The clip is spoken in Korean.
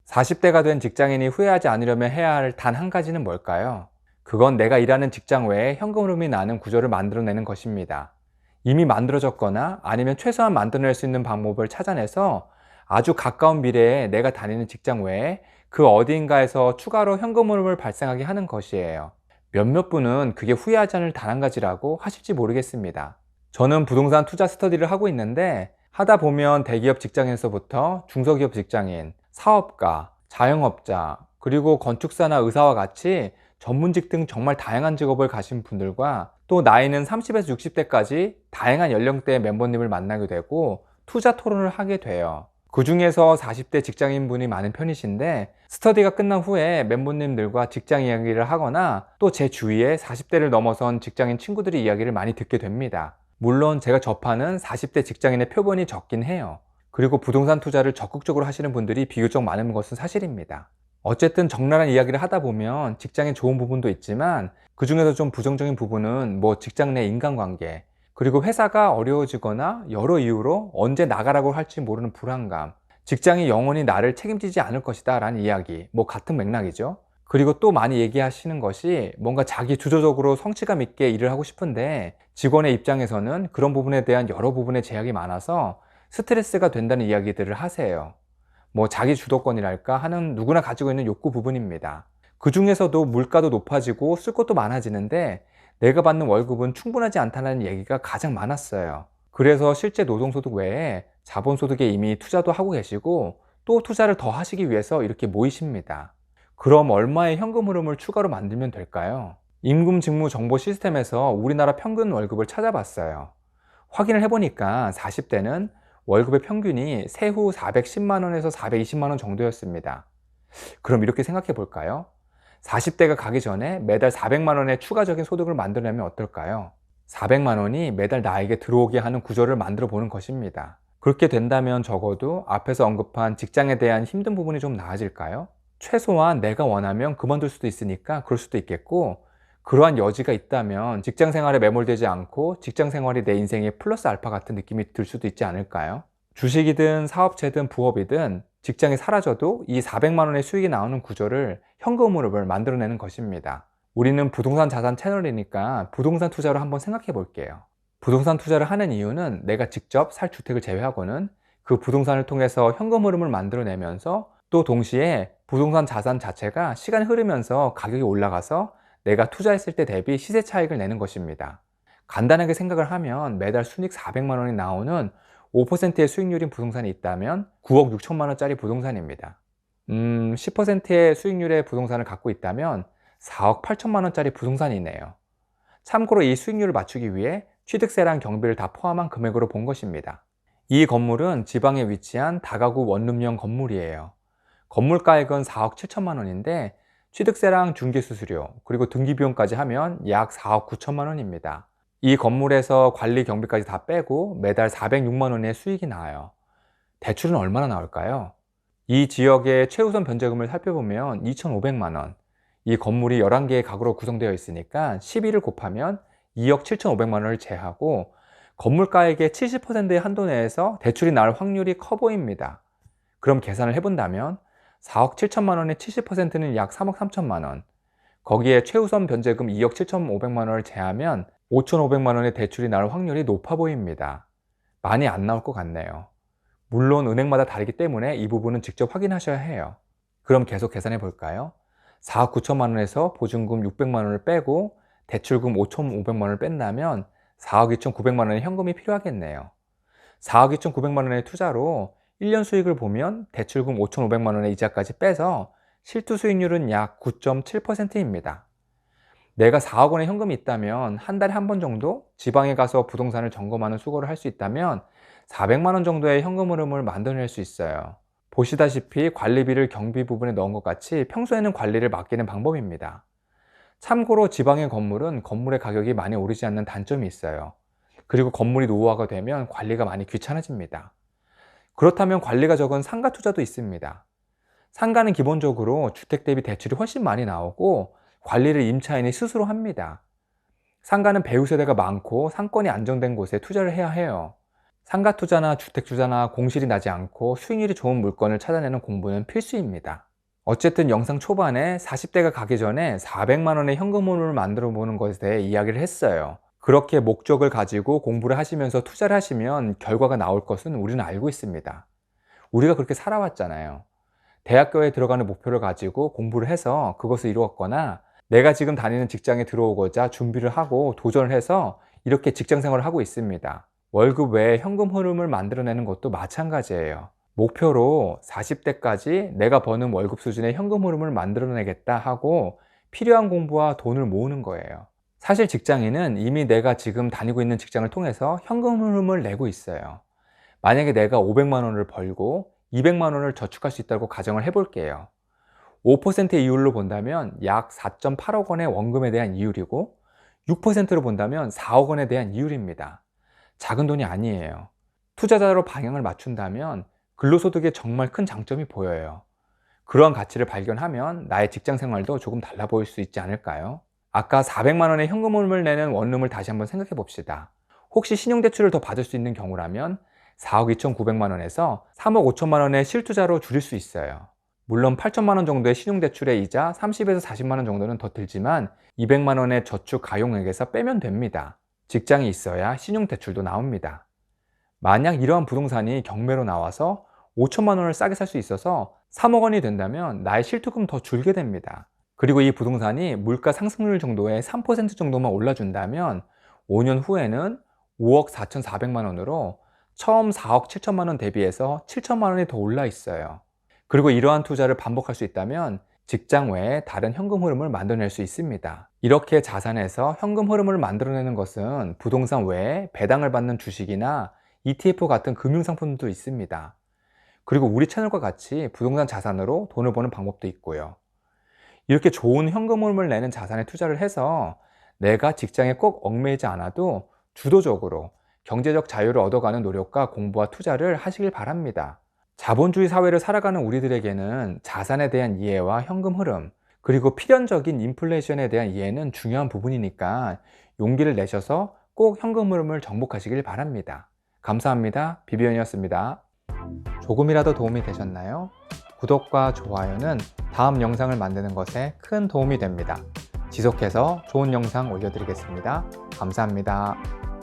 40대가 된 직장인이 후회하지 않으려면 해야 할 단 한 가지는 뭘까요? 그건 내가 일하는 직장 외에 현금 흐름이 나는 구조를 만들어내는 것입니다. 이미 만들어졌거나 아니면 최소한 만들어낼 수 있는 방법을 찾아내서 아주 가까운 미래에 내가 다니는 직장 외에 그 어디인가에서 추가로 현금 흐름을 발생하게 하는 것이에요. 몇몇 분은 그게 후회하지 않을 단 한 가지라고 하실지 모르겠습니다. 저는 부동산 투자 스터디를 하고 있는데 하다 보면 대기업 직장에서부터 중소기업 직장인, 사업가, 자영업자, 그리고 건축사나 의사와 같이 전문직 등 정말 다양한 직업을 가진 분들과 또 나이는 30에서 60대까지 다양한 연령대의 멤버님을 만나게 되고 투자 토론을 하게 돼요. 그 중에서 40대 직장인분이 많은 편이신데 스터디가 끝난 후에 멤버님들과 직장 이야기를 하거나 또 제 주위에 40대를 넘어선 직장인 친구들의 이야기를 많이 듣게 됩니다. 물론 제가 접하는 40대 직장인의 표본이 적긴 해요. 그리고 부동산 투자를 적극적으로 하시는 분들이 비교적 많은 것은 사실입니다. 어쨌든 적나라한 이야기를 하다 보면 직장에 좋은 부분도 있지만 그 중에서 좀 부정적인 부분은 뭐 직장 내 인간관계, 그리고 회사가 어려워지거나 여러 이유로 언제 나가라고 할지 모르는 불안감, 직장이 영원히 나를 책임지지 않을 것이다 라는 이야기, 뭐 같은 맥락이죠. 그리고 또 많이 얘기하시는 것이 뭔가 자기 주도적으로 성취감 있게 일을 하고 싶은데 직원의 입장에서는 그런 부분에 대한 여러 부분의 제약이 많아서 스트레스가 된다는 이야기들을 하세요. 뭐 자기 주도권이랄까 하는 누구나 가지고 있는 욕구 부분입니다. 그 중에서도 물가도 높아지고 쓸 것도 많아지는데 내가 받는 월급은 충분하지 않다는 얘기가 가장 많았어요. 그래서 실제 노동소득 외에 자본소득에 이미 투자도 하고 계시고 또 투자를 더 하시기 위해서 이렇게 모이십니다. 그럼 얼마의 현금 흐름을 추가로 만들면 될까요? 임금 직무 정보 시스템에서 우리나라 평균 월급을 찾아봤어요. 확인을 해보니까 40대는 월급의 평균이 세후 410만 원에서 420만 원 정도였습니다. 그럼 이렇게 생각해 볼까요? 40대가 가기 전에 매달 400만 원의 추가적인 소득을 만들어내면 어떨까요? 400만 원이 매달 나에게 들어오게 하는 구조를 만들어 보는 것입니다. 그렇게 된다면 적어도 앞에서 언급한 직장에 대한 힘든 부분이 좀 나아질까요? 최소한 내가 원하면 그만둘 수도 있으니까 그럴 수도 있겠고, 그러한 여지가 있다면 직장 생활에 매몰되지 않고 직장 생활이 내 인생의 플러스 알파 같은 느낌이 들 수도 있지 않을까요? 주식이든 사업체든 부업이든 직장이 사라져도 이 400만 원의 수익이 나오는 구조를 현금 흐름을 만들어내는 것입니다. 우리는 부동산 자산 채널이니까 부동산 투자로 한번 생각해 볼게요. 부동산 투자를 하는 이유는 내가 직접 살 주택을 제외하고는 그 부동산을 통해서 현금 흐름을 만들어내면서 또 동시에 부동산 자산 자체가 시간이 흐르면서 가격이 올라가서 내가 투자했을 때 대비 시세 차익을 내는 것입니다. 간단하게 생각을 하면 매달 순익 400만 원이 나오는 5%의 수익률인 부동산이 있다면 9억 6천만 원짜리 부동산입니다. 10%의 수익률의 부동산을 갖고 있다면 4억 8천만 원짜리 부동산이네요. 참고로 이 수익률을 맞추기 위해 취득세랑 경비를 다 포함한 금액으로 본 것입니다. 이 건물은 지방에 위치한 다가구 원룸형 건물이에요. 건물가액은 4억 7천만 원인데 취득세랑 중개수수료 그리고 등기비용까지 하면 약 4억 9천만 원입니다. 이 건물에서 관리 경비까지 다 빼고 매달 406만 원의 수익이 나와요. 대출은 얼마나 나올까요? 이 지역의 최우선 변제금을 살펴보면 2,500만 원. 이 건물이 11개의 가구로 구성되어 있으니까 12를 곱하면 2억 7,500만 원을 제하고 건물가액의 70%의 한도 내에서 대출이 나올 확률이 커 보입니다. 그럼 계산을 해본다면 4억 7천만 원의 70%는 약 3억 3천만 원. 거기에 최우선 변제금 2억 7,500만 원을 제하면 5,500만 원의 대출이 나올 확률이 높아 보입니다. 많이 안 나올 것 같네요. 물론 은행마다 다르기 때문에 이 부분은 직접 확인하셔야 해요. 그럼 계속 계산해 볼까요? 4억 9천만 원에서 보증금 600만 원을 빼고 대출금 5,500만 원을 뺀다면 4억 2,900만 원의 현금이 필요하겠네요. 4억 2,900만 원의 투자로 1년 수익을 보면 대출금 5,500만 원의 이자까지 빼서 실투 수익률은 약 9.7%입니다. 내가 4억 원의 현금이 있다면 한 달에 한 번 정도 지방에 가서 부동산을 점검하는 수고를 할 수 있다면 400만 원 정도의 현금 흐름을 만들어낼 수 있어요. 보시다시피 관리비를 경비 부분에 넣은 것 같이 평소에는 관리를 맡기는 방법입니다. 참고로 지방의 건물은 건물의 가격이 많이 오르지 않는 단점이 있어요. 그리고 건물이 노후화가 되면 관리가 많이 귀찮아집니다. 그렇다면 관리가 적은 상가 투자도 있습니다. 상가는 기본적으로 주택 대비 대출이 훨씬 많이 나오고 관리를 임차인이 스스로 합니다. 상가는 배우 세대가 많고 상권이 안정된 곳에 투자를 해야 해요. 상가 투자나 주택 투자나 공실이 나지 않고 수익률이 좋은 물건을 찾아내는 공부는 필수입니다. 어쨌든 영상 초반에 40대가 가기 전에 400만 원의 현금 흐름을 만들어 보는 것에 대해 이야기를 했어요. 그렇게 목적을 가지고 공부를 하시면서 투자를 하시면 결과가 나올 것은 우리는 알고 있습니다. 우리가 그렇게 살아왔잖아요. 대학교에 들어가는 목표를 가지고 공부를 해서 그것을 이루었거나 내가 지금 다니는 직장에 들어오고자 준비를 하고 도전을 해서 이렇게 직장 생활을 하고 있습니다. 월급 외에 현금 흐름을 만들어내는 것도 마찬가지예요. 목표로 40대까지 내가 버는 월급 수준의 현금 흐름을 만들어내겠다 하고 필요한 공부와 돈을 모으는 거예요. 사실 직장인은 이미 내가 지금 다니고 있는 직장을 통해서 현금 흐름을 내고 있어요. 만약에 내가 500만 원을 벌고 200만 원을 저축할 수 있다고 가정을 해볼게요. 5%의 이율로 본다면 약 4.8억 원의 원금에 대한 이율이고 6%로 본다면 4억 원에 대한 이율입니다. 작은 돈이 아니에요. 투자자로 방향을 맞춘다면 근로소득에 정말 큰 장점이 보여요. 그러한 가치를 발견하면 나의 직장 생활도 조금 달라 보일 수 있지 않을까요? 아까 400만 원의 현금 흐름을 내는 원룸을 다시 한번 생각해 봅시다. 혹시 신용대출을 더 받을 수 있는 경우라면 4억 2,900만 원에서 3억 5천만 원의 실투자로 줄일 수 있어요. 물론 8천만 원 정도의 신용대출의 이자 30에서 40만 원 정도는 더 들지만 200만 원의 저축 가용액에서 빼면 됩니다. 직장이 있어야 신용대출도 나옵니다. 만약 이러한 부동산이 경매로 나와서 5천만 원을 싸게 살 수 있어서 3억 원이 된다면 나의 실투금 더 줄게 됩니다. 그리고 이 부동산이 물가 상승률 정도의 3% 정도만 올라준다면 5년 후에는 5억 4,400만 원으로 처음 4억 7천만 원 대비해서 7천만 원이 더 올라 있어요. 그리고 이러한 투자를 반복할 수 있다면 직장 외에 다른 현금 흐름을 만들어낼 수 있습니다. 이렇게 자산에서 현금 흐름을 만들어내는 것은 부동산 외에 배당을 받는 주식이나 ETF 같은 금융상품도 있습니다. 그리고 우리 채널과 같이 부동산 자산으로 돈을 버는 방법도 있고요. 이렇게 좋은 현금 흐름을 내는 자산에 투자를 해서 내가 직장에 꼭 얽매이지 않아도 주도적으로 경제적 자유를 얻어가는 노력과 공부와 투자를 하시길 바랍니다. 자본주의 사회를 살아가는 우리들에게는 자산에 대한 이해와 현금 흐름, 그리고 필연적인 인플레이션에 대한 이해는 중요한 부분이니까 용기를 내셔서 꼭 현금 흐름을 정복하시길 바랍니다. 감사합니다. 비비언이었습니다. 조금이라도 도움이 되셨나요? 구독과 좋아요는 다음 영상을 만드는 것에 큰 도움이 됩니다. 지속해서 좋은 영상 올려드리겠습니다. 감사합니다.